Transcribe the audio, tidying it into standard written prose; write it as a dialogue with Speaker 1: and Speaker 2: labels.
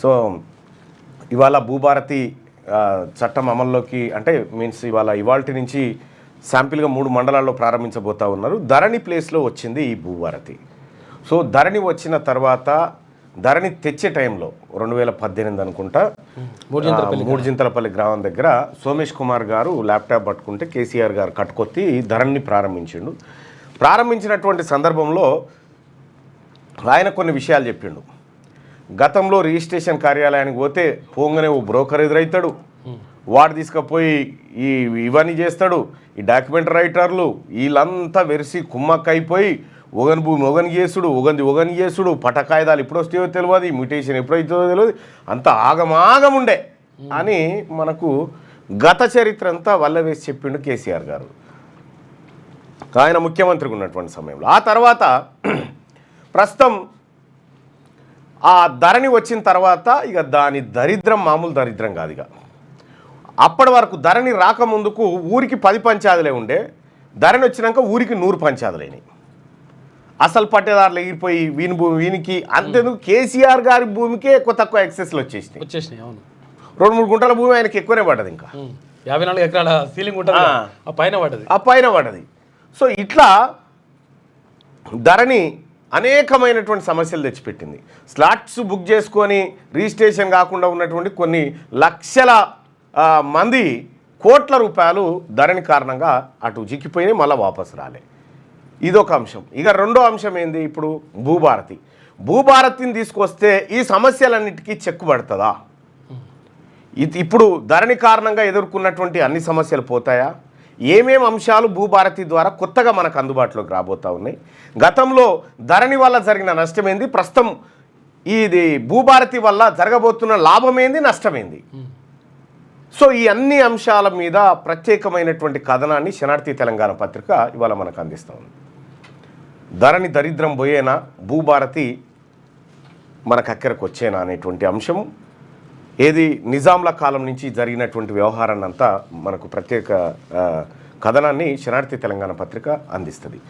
Speaker 1: So ఇవాళ భూభారతి చట్టం అమల్లోకి అంటే మీన్స్ ఇవాల్టి నుంచి శాంపిల్గా 3 మండలాల్లో ప్రారంభించబోతా ఉన్నారు. ధరణి ప్లేస్లో వచ్చింది ఈ భూభారతి. సో ధరణి వచ్చిన తర్వాత ధరణి తెచ్చే టైంలో 2018 అనుకుంటా మూడుజింతలపల్లి గ్రామం దగ్గర సోమేష్ కుమార్ గారు ల్యాప్టాప్ పట్టుకుంటే కేసీఆర్ గారు కట్టుకొత్తి ధరణిని ప్రారంభించిండు. ప్రారంభించినటువంటి సందర్భంలో ఆయన కొన్ని విషయాలు చెప్పిండు. గతంలో రిజిస్ట్రేషన్ కార్యాలయానికి పోతే పోగానే ఓ బ్రోకర్ ఎదురవుతాడు, వాడు తీసుకుపోయి ఇవన్నీ చేస్తాడు. ఈ డాక్యుమెంట్ రైటర్లు వీళ్ళంతా వెరిసి కుమ్మక్కైపోయి ఒగని భూమి ఒగని చేసుడు, ఒగని చేసుడు, పటకాయిదాలు ఎప్పుడు వస్తాయో తెలియదు, మ్యూటేషన్ ఎప్పుడైతుందో తెలియదు, అంత ఆగమాగముండే అని మనకు గత చరిత్ర అంతా వల్లవేసి చెప్పిండు కేసీఆర్ గారు ఆయన ముఖ్యమంత్రిగా ఉన్నటువంటి సమయంలో. ఆ తర్వాత ప్రస్తుతం ఆ ధరణి వచ్చిన తర్వాత ఇక దాని దరిద్రం మామూలు దరిద్రం కాదు. ఇక అప్పటి వరకు ధరణి రాకముందుకు ఊరికి 10 పంచాయతీలే ఉండే, ధరణి వచ్చినాక ఊరికి 100 పంచాయతీలైనాయి. అసలు పట్టేదారులు ఎగిరిపోయి వీనికి అంతేందుకు కేసీఆర్ గారి భూమికే ఎక్కువ తక్కువ ఎక్సెస్లు వచ్చేసినాయి. అవును, 2-3 గుంటల భూమి ఆయనకి ఎక్కువనే పడ్డది. ఇంకా
Speaker 2: 54 ఎకరాల సీలింగ్ ఉంటుంది, ఆ పైన పడ్డది.
Speaker 1: సో ఇట్లా ధరణి అనేకమైనటువంటి సమస్యలు తెచ్చిపెట్టింది. స్లాట్స్ బుక్ చేసుకొని రిజిస్ట్రేషన్ కాకుండా ఉన్నటువంటి కొన్ని లక్షల మంది కోట్ల రూపాయలు ధరణి కారణంగా అటు చిక్కిపోయినాయి, మళ్ళీ వాపసు రాలే. ఇదొక అంశం. ఇక రెండో అంశం ఏంది, ఇప్పుడు భూభారతిని తీసుకొస్తే ఈ సమస్యలన్నిటికీ చెక్కుబడుతుందా? ఇప్పుడు ధరణి కారణంగా ఎదుర్కొన్నటువంటి అన్ని సమస్యలు పోతాయా? ఏమేం అంశాలు భూభారతి ద్వారా కొత్తగా మనకు అందుబాటులోకి రాబోతూ ఉన్నాయి? గతంలో ధరణి వల్ల జరిగిన నష్టమేంది, ప్రస్తుతం ఇది భూభారతి వల్ల జరగబోతున్న లాభమేంది, నష్టమేంది? సో ఈ అన్ని అంశాల మీద ప్రత్యేకమైనటువంటి కథనాన్ని శనార్థి తెలంగాణ పత్రిక ఇవాళ మనకు అందిస్తూ ఉంది. ధరణి దరిద్రం పోయేనా, భూభారతి మనకు అక్కడికి వచ్చేనా అనేటువంటి అంశం ఏది నిజాంల కాలం నుంచి జరిగినటువంటి వ్యవహారాన్ని అంతా మనకు ప్రత్యేక కథనాన్ని శనార్థి తెలంగాణ పత్రిక అందిస్తుంది.